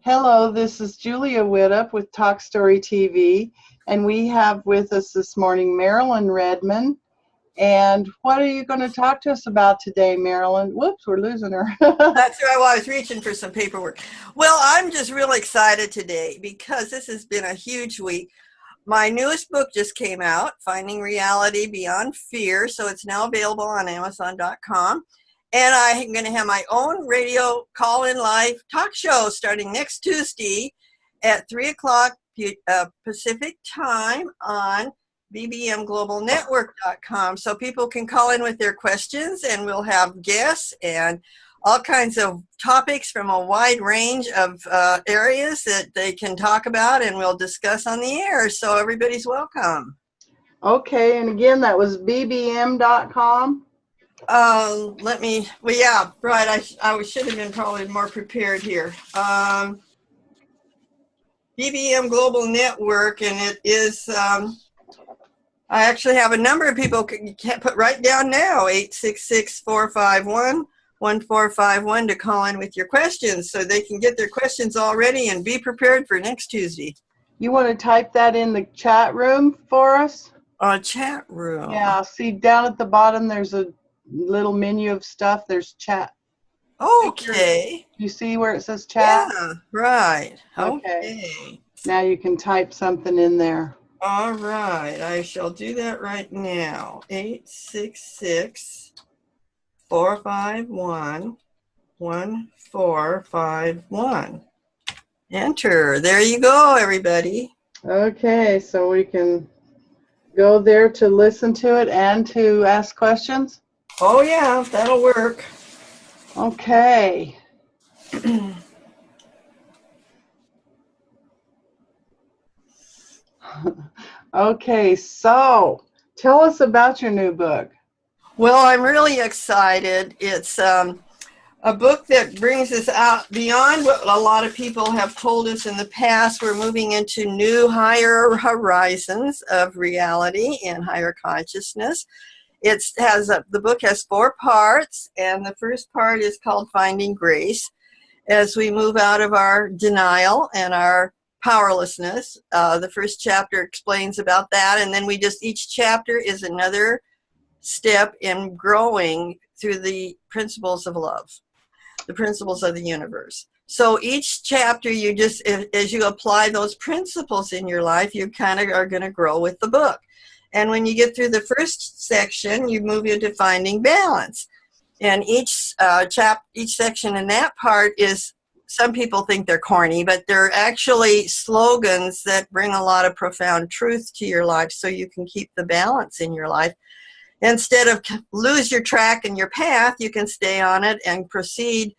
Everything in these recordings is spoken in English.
Hello, this is Julia Widup with Talk Story TV, and we have with us this morning Marilyn Redmond. And what are you going to talk to us about today, Marilyn? Whoops, we're losing her. That's right. Well, I was reaching for some paperwork. Well, I'm just real excited today because this has been a huge week. My newest book just came out, Finding Reality Beyond Fear. So it's now available on Amazon.com. And I'm going to have my own radio call-in live talk show starting next Tuesday at 3 o'clock Pacific time on bbmglobalnetwork.com. So people can call in with their questions, and we'll have guests and all kinds of topics from a wide range of areas that they can talk about, and we'll discuss on the air. So everybody's welcome. Okay, and again, that was bbm.com. Yeah, right. I should have been probably more prepared here. BBM Global Network, and it is, I actually have a number of people can put right down now, 866-451-1451 to call in with your questions so they can get their questions all ready and be prepared for next Tuesday. You want to type that in the chat room for us? Chat room. Yeah, see down at the bottom there's a little menu of stuff. There's chat. Okay. You see where it says chat? Yeah, right. Okay. Now you can type something in there. All right. I shall do that right now. 866-451-1451. Enter. There you go, everybody. Okay, so we can go there to listen to it and to ask questions? Oh, yeah, that'll work. Okay. Okay, so tell us about your new book. Well, I'm really excited. It's a book that brings us out beyond what a lot of people have told us in the past. We're moving into new, higher horizons of reality and higher consciousness. The book has 4 parts, and the first part is called Finding Grace. As we move out of our denial and our powerlessness, the first chapter explains about that, and then each chapter is another step in growing through the principles of love, the principles of the universe. So each chapter, as you apply those principles in your life, you kind of are going to grow with the book. And when you get through the first section, you move into finding balance. And each section in that part is, some people think they're corny, but they're actually slogans that bring a lot of profound truth to your life so you can keep the balance in your life. Instead of lose your track and your path, you can stay on it and proceed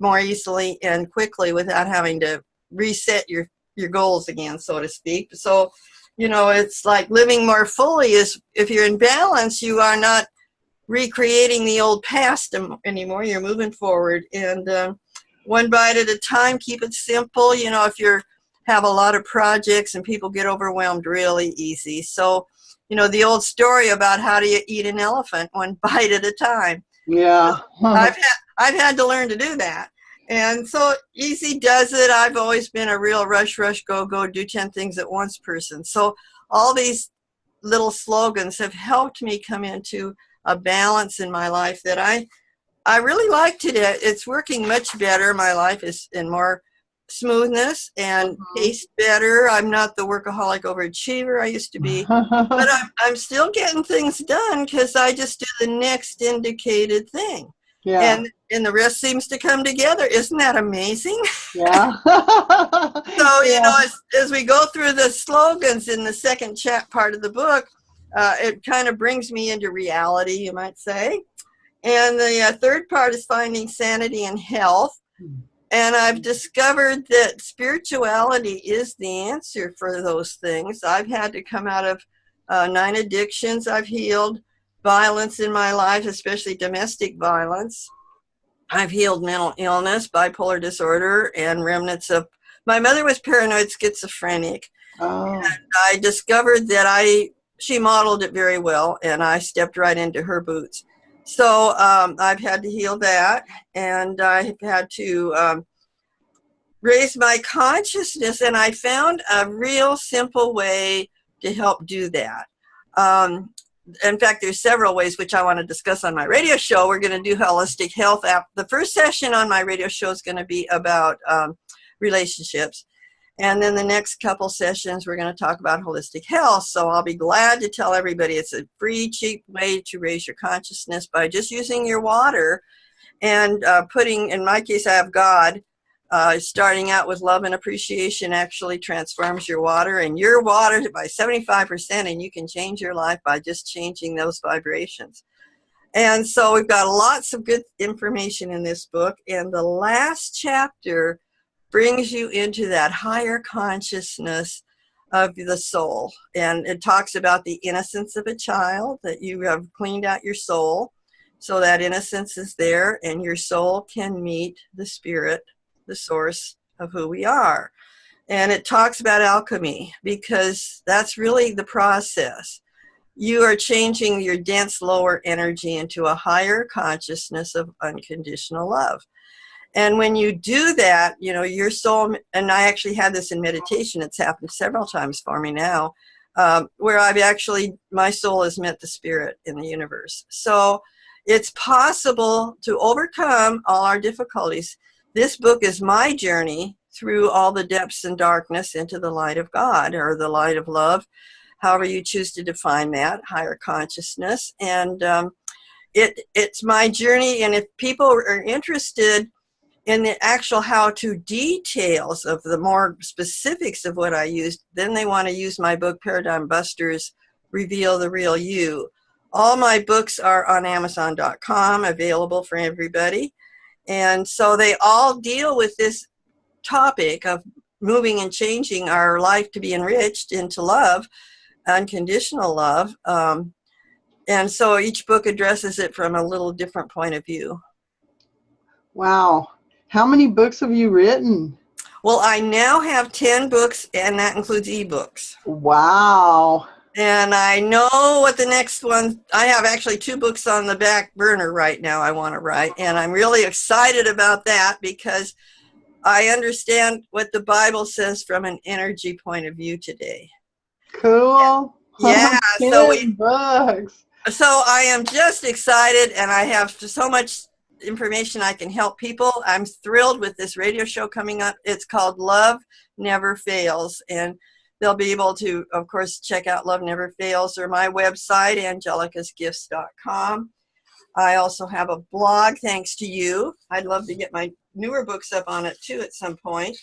more easily and quickly without having to reset your goals again, so to speak. So, it's like living more fully is, if you're in balance, you are not recreating the old past anymore. You're moving forward, and one bite at a time. Keep it simple. If you have a lot of projects and people get overwhelmed really easy. So, the old story about how do you eat an elephant, one bite at a time. Yeah. I've had to learn to do that. And so easy does it. I've always been a real rush, go, do 10 things at once person. So all these little slogans have helped me come into a balance in my life that I really like today. It's working much better. My life is in more smoothness and tastes better. I'm not the workaholic overachiever I used to be, but I'm still getting things done because I just do the next indicated thing. Yeah. And the rest seems to come together. Isn't that amazing? Yeah. So, as we go through the slogans in the second part of the book, it kind of brings me into reality, you might say. And the third part is finding sanity and health. And I've discovered that spirituality is the answer for those things. I've had to come out of 9 addictions I've healed, violence in my life, especially domestic violence. I've healed mental illness, bipolar disorder, and remnants of, my mother was paranoid schizophrenic. Oh. And I discovered that she modeled it very well, and I stepped right into her boots. So I've had to heal that, and I've had to raise my consciousness, and I found a real simple way to help do that. In fact, there's several ways which I want to discuss on my radio show. We're going to do holistic health. The first session on my radio show is going to be about relationships. And then the next couple sessions, we're going to talk about holistic health. So I'll be glad to tell everybody it's a free, cheap way to raise your consciousness by just using your water and putting, in my case, I have God. Starting out with love and appreciation actually transforms your water, and your water by 75%, and you can change your life by just changing those vibrations. And so we've got lots of good information in this book, and the last chapter brings you into that higher consciousness of the soul. And it talks about the innocence of a child, that you have cleaned out your soul, so that innocence is there, and your soul can meet the spirit, the source of who we are. And it talks about alchemy, because that's really the process. You are changing your dense lower energy into a higher consciousness of unconditional love. And when you do that, you know, your soul, and I actually had this in meditation, it's happened several times for me now, where my soul has met the spirit in the universe. So it's possible to overcome all our difficulties. This book is my journey through all the depths and darkness into the light of God, or the light of love, however you choose to define that, higher consciousness. And it's my journey. And if people are interested in the actual how-to details of the more specifics of what I used, then they want to use my book, Paradigm Busters, Reveal the Real You. All my books are on Amazon.com, available for everybody. And so they all deal with this topic of moving and changing our life to be enriched into love, unconditional love. And so each book addresses it from a little different point of view. Wow. How many books have you written? Well, I now have 10 books, and that includes ebooks. Wow. And I know what the next one, I have actually 2 books on the back burner right now I want to write. And I'm really excited about that, because I understand what the Bible says from an energy point of view today. Cool. Yeah. 10 books. So I am just excited, and I have so much information I can help people. I'm thrilled with this radio show coming up. It's called Love Never Fails. And they'll be able to, of course, check out Love Never Fails, or my website, angelicasgifts.com. I also have a blog, thanks to you. I'd love to get my newer books up on it, too, at some point.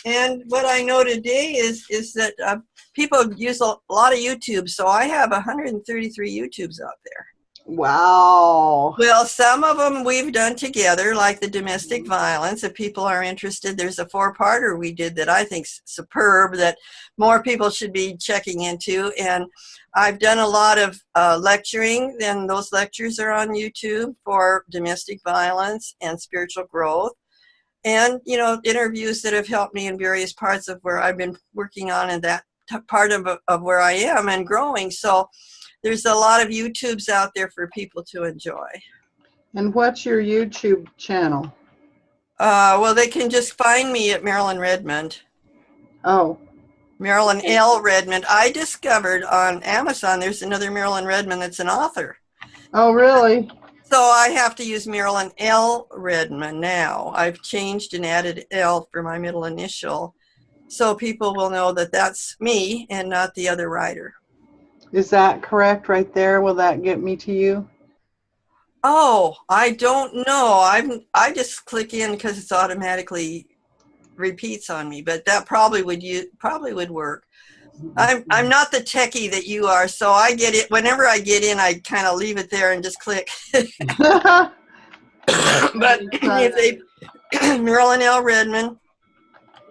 And what I know today is that people use a lot of YouTube, so I have 133 YouTubes out there. Wow. Well, some of them we've done together, like the domestic violence. If people are interested, there's a 4-parter we did that I think's superb, that more people should be checking into. And I've done a lot of lecturing, and those lectures are on YouTube for domestic violence and spiritual growth. And, you know, interviews that have helped me in various parts of where I've been working on, in that part of where I am and growing. So there's a lot of YouTubes out there for people to enjoy. And what's your YouTube channel? Well, they can just find me at Marilyn Redmond. Oh. Marilyn L. Redmond. I discovered on Amazon there's another Marilyn Redmond that's an author. Oh, really? So I have to use Marilyn L. Redmond now. I've changed and added L for my middle initial, so people will know that that's me and not the other writer. Is that correct right there? Will that get me to you? Oh, I don't know. I just click in because it's automatically repeats on me, but that probably would work. I'm not the techie that you are, so I get it. Whenever I get in, I kind of leave it there and just click. But if they, Marilyn L. Redmond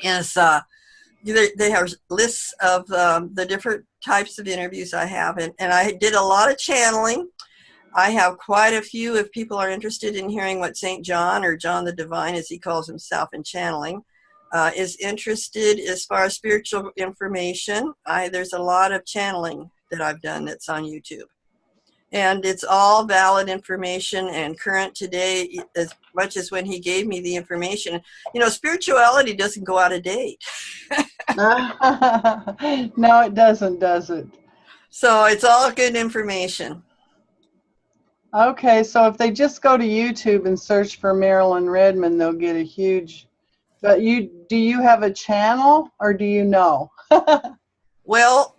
is, they have lists of the different types of interviews I have, and I did a lot of channeling. I have quite a few, if people are interested in hearing what St. John, or John the Divine as he calls himself in channeling, is interested as far as spiritual information. There's a lot of channeling that I've done that's on YouTube. And it's all valid information and current today, as much as when he gave me the information. You know, spirituality doesn't go out of date. No, it doesn't, does it? So it's all good information. Okay, so if they just go to YouTube and search for Marilyn Redmond, they'll get a huge. But do you have a channel, or do you know? Well,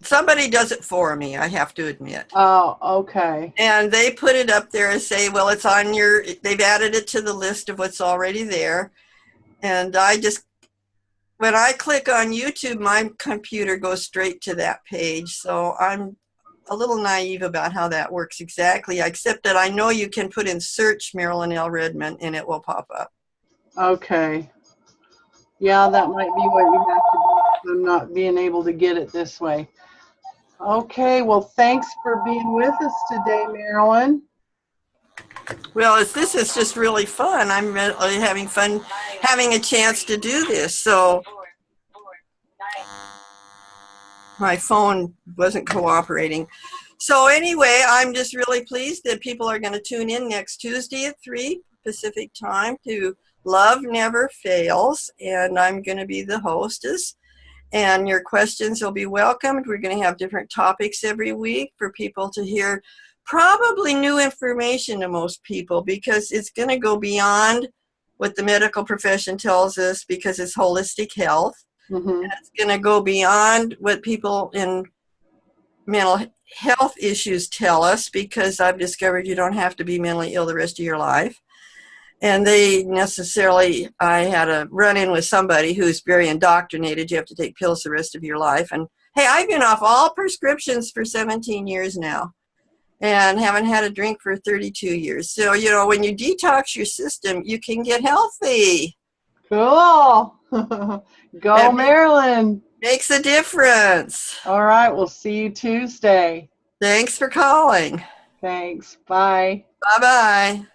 somebody does it for me, I have to admit. Oh, okay. And they put it up there and say, well, it's on they've added it to the list of what's already there. And when I click on YouTube, my computer goes straight to that page. So I'm a little naive about how that works exactly, except that I know you can put in search Marilyn L. Redmond and it will pop up. Okay. Yeah, that might be what you have to do. I'm not being able to get it this way. Okay, well, thanks for being with us today, Marilyn. Well, this is just really fun. I'm really having fun having a chance to do this. So my phone wasn't cooperating. So anyway, I'm just really pleased that people are going to tune in next Tuesday at 3 Pacific time to Love Never Fails. And I'm going to be the hostess. And your questions will be welcomed. We're going to have different topics every week for people to hear probably new information to most people, because it's going to go beyond what the medical profession tells us, because it's holistic health. Mm-hmm. And it's going to go beyond what people in mental health issues tell us, because I've discovered you don't have to be mentally ill the rest of your life. And I had a run-in with somebody who's very indoctrinated. You have to take pills the rest of your life. And hey, I've been off all prescriptions for 17 years now and haven't had a drink for 32 years. So, you know, when you detox your system, you can get healthy. Cool. Go, Marilyn. Makes a difference. All right, we'll see you Tuesday. Thanks for calling. Thanks. Bye. Bye-bye.